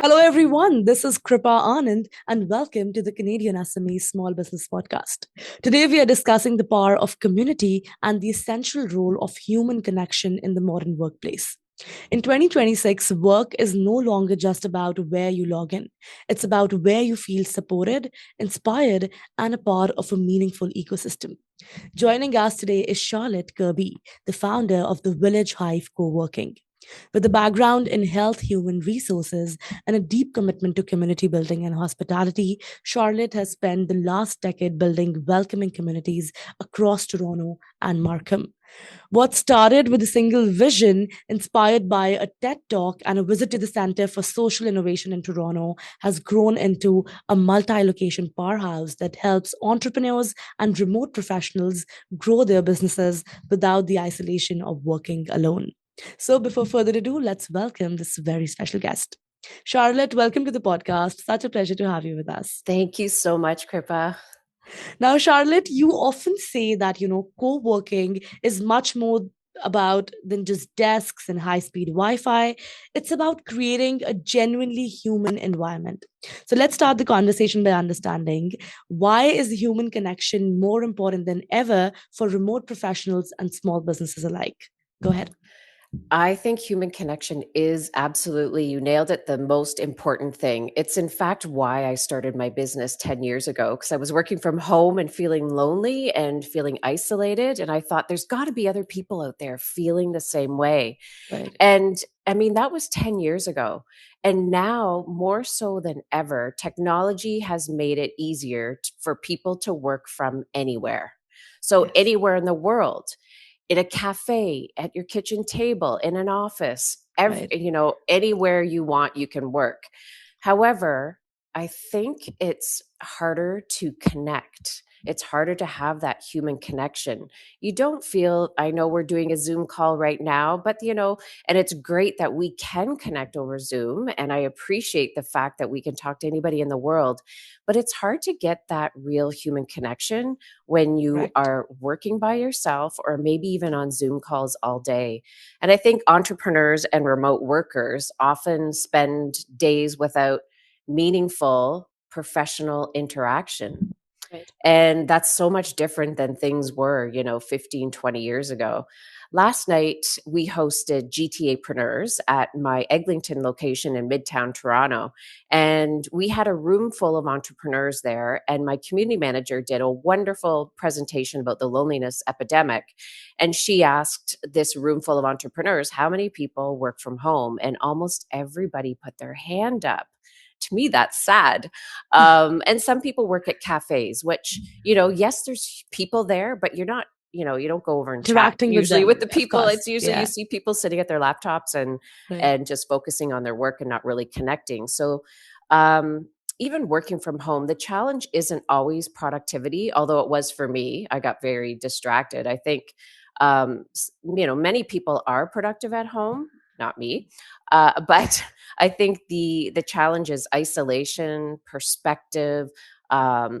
Hello, everyone. This is Kripa Anand, and welcome to the Canadian SME Small Business Podcast. Today, we are discussing the power of community and the essential role of human connection in the modern workplace. In 2026, work is no longer just about where you log in. It's about where you feel supported, inspired, and a part of a meaningful ecosystem. Joining us today is Charlotte Kirby, the founder of the Village Hive Coworking. With a background in health, human resources, and a deep commitment to community building and hospitality, Charlotte has spent the last decade building welcoming communities across Toronto and Markham. What started with a single vision inspired by a TED Talk and a visit to the Center for Social Innovation in Toronto has grown into a multi location powerhouse that helps entrepreneurs and remote professionals grow their businesses without the isolation of working alone. So, before further ado, let's welcome this very special guest. Charlotte, welcome to the podcast. Such a pleasure to have you with us. Thank you so much, Kripa. Now, Charlotte, you often say that, co working is much more about than just desks and high speed Wi Fi. It's about creating a genuinely human environment. So, let's start the conversation by understanding why is human connection more important than ever for remote professionals and small businesses alike? Go ahead. I think human connection is absolutely, you nailed it, the most important thing. It's in fact why I started my business 10 years ago, because I was working from home and feeling lonely and feeling isolated. And I thought there's got to be other people out there feeling the same way. Right. And I mean, that was 10 years ago. And now, more so than ever, technology has made it easier for people to work from anywhere. So, Yes. anywhere in the world, in a cafe, at your kitchen table, in an office, Right. anywhere you want, you can work. However, I think it's harder to connect. It's harder to have that human connection. You don't feel, I know we're doing a Zoom call right now, but and it's great that we can connect over Zoom. And I appreciate the fact that we can talk to anybody in the world, but it's hard to get that real human connection when you Correct. are working by yourself or maybe even on Zoom calls all day. And I think entrepreneurs and remote workers often spend days without meaningful professional interaction. Right. And that's so much different than things were, 15, 20 years ago. Last night, we hosted GTApreneurs at my Eglinton location in Midtown Toronto. And we had a room full of entrepreneurs there. And my community manager did a wonderful presentation about the loneliness epidemic. And she asked this room full of entrepreneurs, how many people work from home? And almost everybody put their hand up. To me, that's sad. And some people work at cafes, which, yes, there's people there, but you're not, you don't go over and chat Interacting with usually with them, the of people. course. It's usually you Yeah. see people sitting at their laptops and Right. and just focusing on their work and not really connecting. So um, even working from home, the challenge isn't always productivity, although it was for me. I got very distracted. I think many people are productive at home, not me. But I think the challenge is isolation, perspective,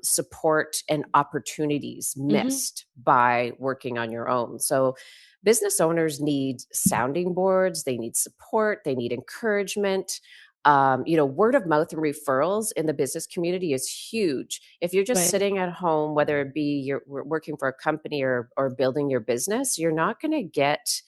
support, and opportunities Hmm. missed by working on your own. So business owners need sounding boards, they need support, they need encouragement. Word of mouth and referrals in the business community is huge. If you're just Right. sitting at home, whether it be you're working for a company or building your business, you're not going to get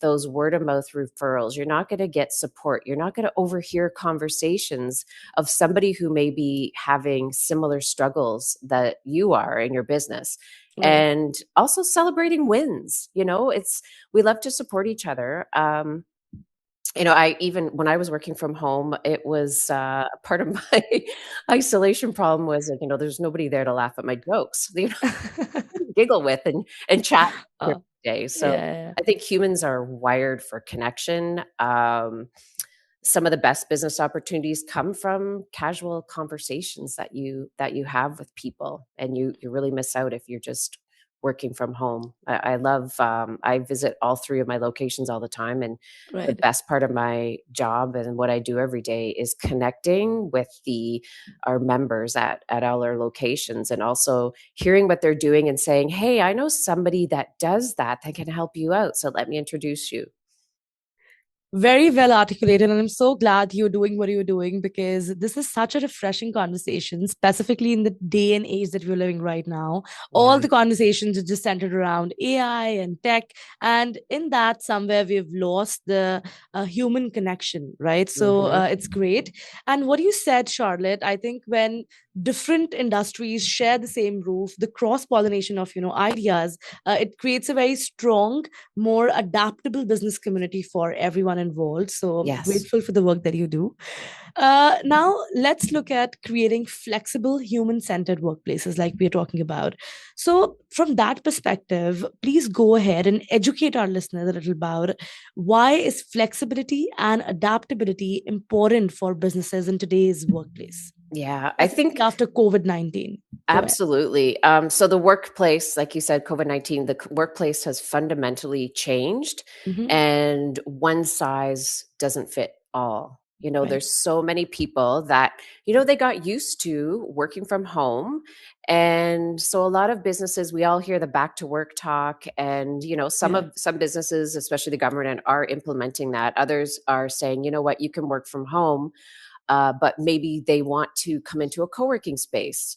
those word of mouth referrals. You're not going to get support. You're not going to overhear conversations of somebody who may be having similar struggles that you are in your business. Right. And also celebrating wins. We love to support each other. I even when I was working from home, it was part of my isolation problem was like, there's nobody there to laugh at my jokes, giggle with and chat every Oh, day. So yeah. I think humans are wired for connection. Some of the best business opportunities come from casual conversations that you have with people, and you really miss out if you're just working from home. I love I visit all three of my locations all the time, and the Right. best part of my job and what I do every day is connecting with the our members at all our locations, and also hearing what they're doing and saying, hey, I know somebody that does that can help you out, so let me introduce you. Very well articulated, and I'm so glad you're doing what you're doing because this is such a refreshing conversation, specifically in the day and age that we're living right now. All Yeah. the conversations are just centered around AI and tech, and in that, somewhere we've lost the human connection, right? So Hmm. it's great. And what you said, Charlotte, I think when different industries share the same roof, the cross pollination of ideas, it creates a very strong, more adaptable business community for everyone involved. So Yes. grateful for the work that you do. Now, let's look at creating flexible, human centered workplaces like we're talking about. So, from that perspective, please go ahead and educate our listeners a little about why is flexibility and adaptability important for businesses in today's workplace, Yeah, I specifically think after COVID-19. Go ahead. absolutely. So the workplace, like you said, COVID-19, the workplace has fundamentally changed, Hmm. and one size doesn't fit all. Right. There's so many people that, they got used to working from home. And so a lot of businesses, we all hear the back to work talk, and, Yeah. some businesses, especially the government, are implementing that. Others are saying, you know what, you can work from home, but maybe they want to come into a co-working space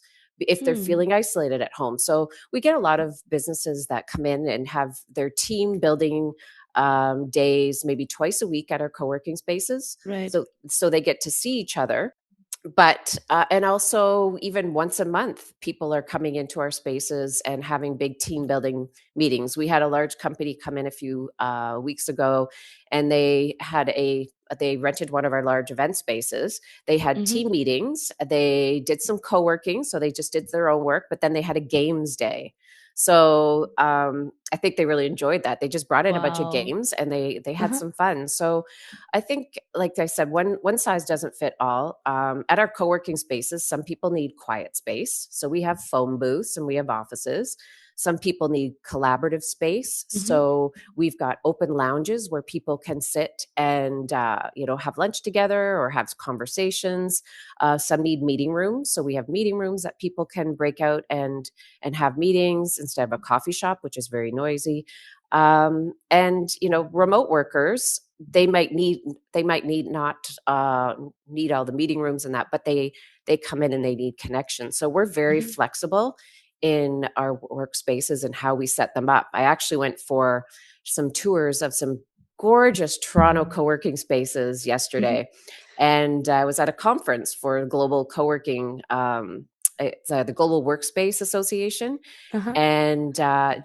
if they're Hmm. feeling isolated at home. So we get a lot of businesses that come in and have their team building days, maybe twice a week at our co-working spaces. Right. So they get to see each other, but and also even once a month people are coming into our spaces and having big team building meetings. We had a large company come in a few weeks ago, and they rented one of our large event spaces. They had Hmm. team meetings, they did some co-working, so they just did their own work, but then they had a games day. So I think they really enjoyed that. They just brought in a bunch of Wow. games and they had Uh-huh. some fun. So I think, like I said, one size doesn't fit all. At our co-working spaces, some people need quiet space, so we have phone booths and we have offices. Some people need collaborative space, Hmm. so we've got open lounges where people can sit and have lunch together or have conversations. Some need meeting rooms, so we have meeting rooms that people can break out and have meetings instead of a coffee shop, which is very noisy. And remote workers, they might need not need all the meeting rooms and that, but they come in and they need connection. So we're very Hmm. flexible in our workspaces and how we set them up. I actually went for some tours of some gorgeous Toronto co-working spaces Hmm. yesterday, and I was at a conference for global co-working. It's the Global Workspace Association, Uh-huh. and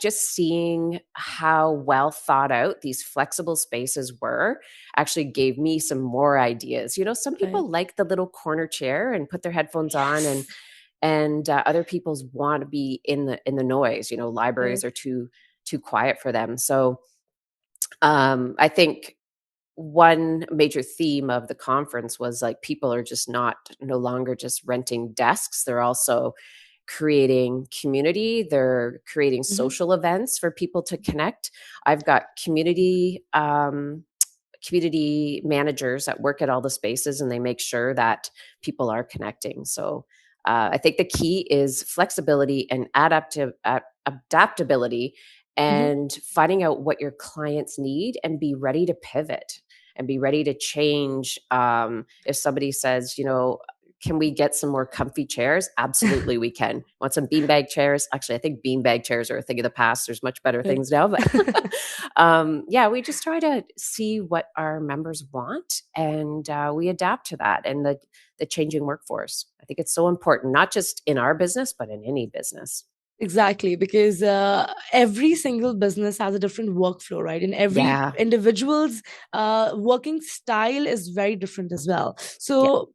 just seeing how well thought out these flexible spaces were actually gave me some more ideas. Some Right. people like the little corner chair and put their headphones on, and Yes. other people's want to be in the noise. Libraries Right. are too quiet for them. So I think one major theme of the conference was like people are just no longer just renting desks. They're also creating community. They're creating Hmm. social events for people to connect. I've got community managers that work at all the spaces, and they make sure that people are connecting. So I think the key is flexibility and adaptability, Hmm. and finding out what your clients need and be ready to pivot and be ready to change. If somebody says, can we get some more comfy chairs? Absolutely, we can. Want some beanbag chairs? Actually, I think beanbag chairs are a thing of the past. There's much better Right. things now, but yeah, we just try to see what our members want, and we adapt to that and the changing workforce. I think it's so important, not just in our business, but in any business. Exactly, because every single business has a different workflow, right? And every Yeah, individual's working style is very different as well. yeah. So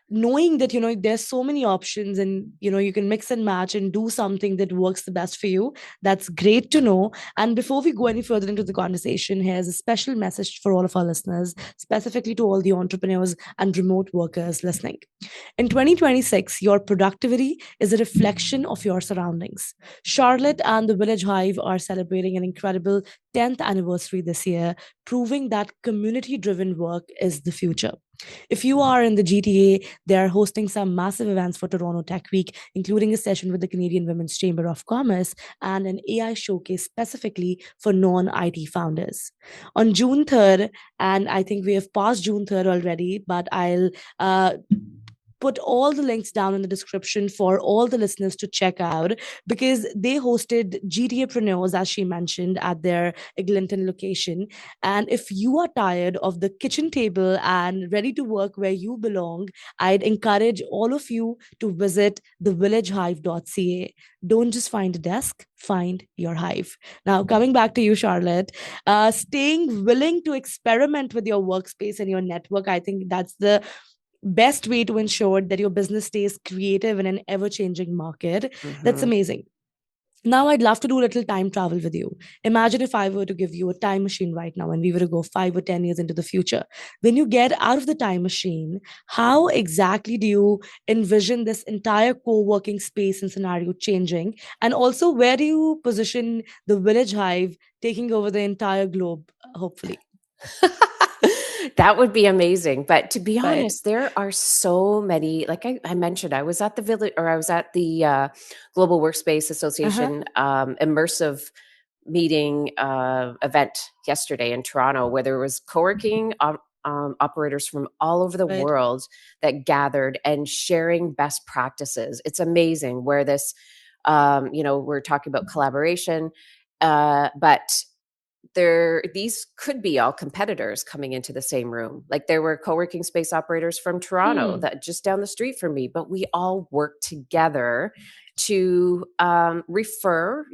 knowing that there's so many options, and you can mix and match and do something that works the best for you, that's great to know. And before we go any further into the conversation, here's a special message for all of our listeners, specifically to all the entrepreneurs and remote workers listening. In 2026, your productivity is a reflection of your surroundings. Charlotte and the Village Hive are celebrating an incredible 10th anniversary this year, proving that community driven work is the future. If you are in the GTA, they are hosting some massive events for Toronto Tech Week, including a session with the Canadian Women's Chamber of Commerce and an AI showcase specifically for non IT founders. On June 3rd, and I think we have passed June 3rd already, but I'll put all the links down in the description for all the listeners to check out because they hosted GTApreneurs, as she mentioned, at their Eglinton location. And if you are tired of the kitchen table and ready to work where you belong, I'd encourage all of you to visit thevillagehive.ca. Don't just find a desk, find your hive. Now, coming back to you, Charlotte, staying willing to experiment with your workspace and your network, I think that's the best way to ensure that your business stays creative in an ever changing market. That's Mm-hmm. amazing. Now, I'd love to do a little time travel with you. Imagine if I were to give you a time machine right now and we were to go 5 or 10 years into the future. When you get out of the time machine, how exactly do you envision this entire co working space and scenario changing? And also, where do you position the Village Hive taking over the entire globe, hopefully? That would be amazing. But to be Right. honest, there are so many, like I mentioned, I was at the village or I was at the Global Workspace Uh huh. Association immersive meeting event yesterday in Toronto where there was co-working operators from all over the Right. world that gathered and sharing best practices. It's amazing where this, we're talking about collaboration, but these could be all competitors coming into the same room. Like there were co-working space operators from Toronto Hmm. that just down the street from me, but we all work together to refer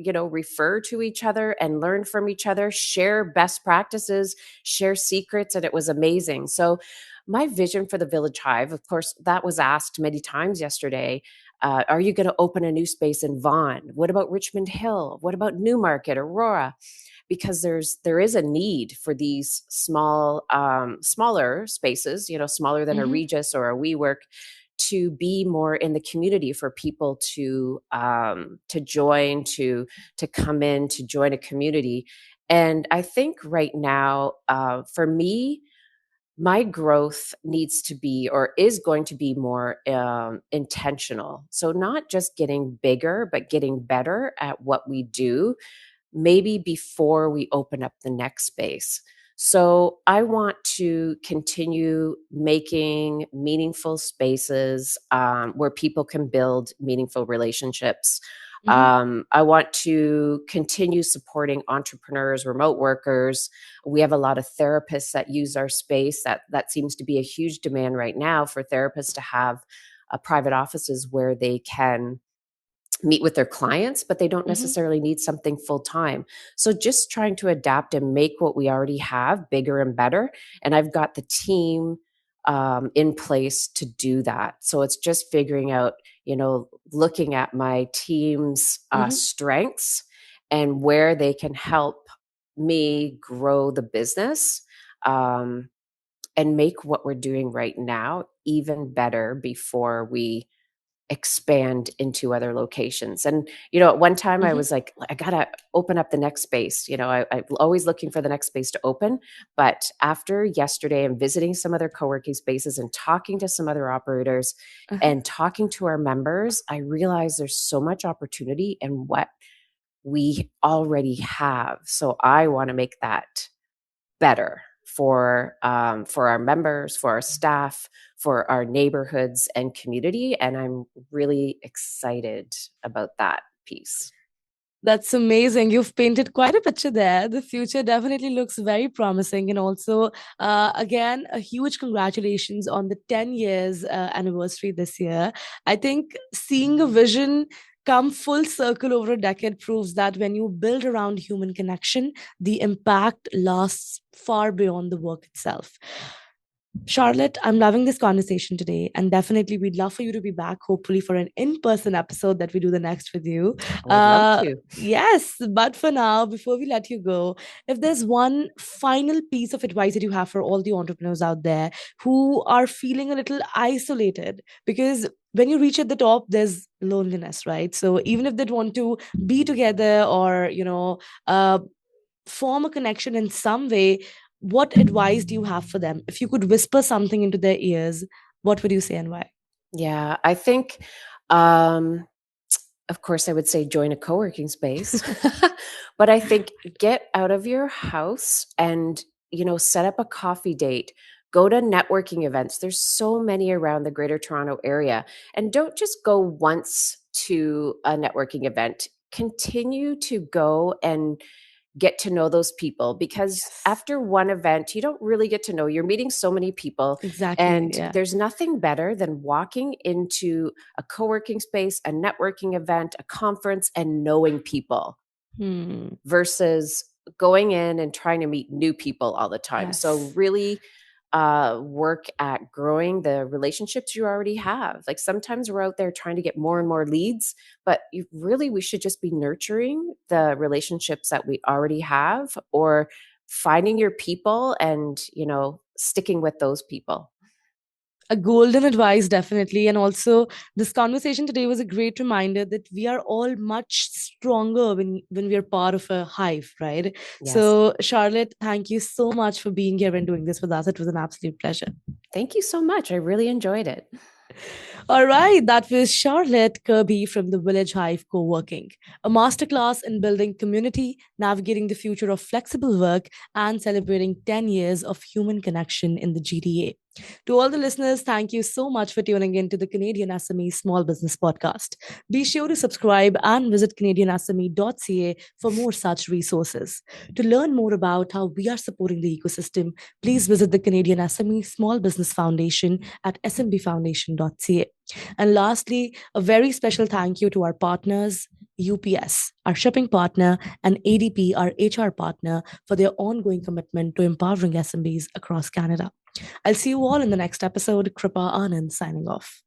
to each other and learn from each other, share best practices, share secrets, and it was amazing. So my vision for the Village Hive, of course, that was asked many times yesterday. Are you going to open a new space in Vaughan? What about Richmond Hill? What about Newmarket, Aurora? Because there is a need for these smaller spaces, smaller than a Hmm. Regis or a WeWork, to be more in the community for people to join, to come in, to join a community. And I think right now, for me, my growth needs to be or is going to be more intentional. So not just getting bigger, but getting better at what we do maybe before we open up the next space. So I want to continue making meaningful spaces where people can build meaningful relationships. Hmm. I want to continue supporting entrepreneurs, remote workers. We have a lot of therapists that use our space. That seems to be a huge demand right now for therapists to have private offices where they can meet with their clients, but they don't Hmm. necessarily need something full time. So just trying to adapt and make what we already have bigger and better. And I've got the team in place to do that. So it's just figuring out, looking at my team's Hmm. strengths and where they can help me grow the business. And make what we're doing right now even better before we expand into other locations. And, at one time I Hmm. was like, I gotta open up the next space. I'm always looking for the next space to open. But after yesterday and visiting some other co-working spaces and talking to some other operators Uh-huh. and talking to our members, I realized there's so much opportunity in what we already have. So I want to make that better for our members, for our staff, for our neighborhoods and community. And I'm really excited about that piece. That's amazing. You've painted quite a picture there. The future definitely looks very promising. And also, again, a huge congratulations on the 10 years anniversary this year. I think seeing a vision come full circle over a decade proves that when you build around human connection, the impact lasts far beyond the work itself. Charlotte, I'm loving this conversation today, and definitely we'd love for you to be back, hopefully, for an in person episode that we do the next with you. I would love to. Yes, but for now, before we let you go, if there's one final piece of advice that you have for all the entrepreneurs out there who are feeling a little isolated, because when you reach at the top, there's loneliness, right? So even if they want to be together or, form a connection in some way, what advice do you have for them? If you could whisper something into their ears, what would you say and why? Yeah, I think, um, of course, I would say join a co-working space, but I think get out of your house and, set up a coffee date. Go to networking events. There's so many around the Greater Toronto area. And don't just go once to a networking event. Continue to go and get to know those people, because Yes. after one event, you don't really get to know. You're meeting so many people, Exactly. and Yeah. there's nothing better than walking into a co-working space, a networking event, a conference, and knowing people Hmm. versus going in and trying to meet new people all the time. So Yes. really work at growing the relationships you already have. Like sometimes we're out there trying to get more and more leads, but we should just be nurturing the relationships that we already have, or finding your people and, sticking with those people. A golden advice, definitely. And also, this conversation today was a great reminder that we are all much stronger when we are part of a hive, right? Yes. So, Charlotte, thank you so much for being here and doing this with us. It was an absolute pleasure. Thank you so much. I really enjoyed it. All right, that was Charlotte Kirby from the Village Hive Coworking, a masterclass in building community, navigating the future of flexible work, and celebrating 10 years of human connection in the GTA. To all the listeners, thank you so much for tuning in to the Canadian SME Small Business Podcast. Be sure to subscribe and visit CanadianSME.ca for more such resources. To learn more about how we are supporting the ecosystem, please visit the Canadian SME Small Business Foundation at smbfoundation.ca. And lastly, a very special thank you to our partners, UPS, our shipping partner, and ADP, our HR partner, for their ongoing commitment to empowering SMBs across Canada. I'll see you all in the next episode. Kripa Anand signing off.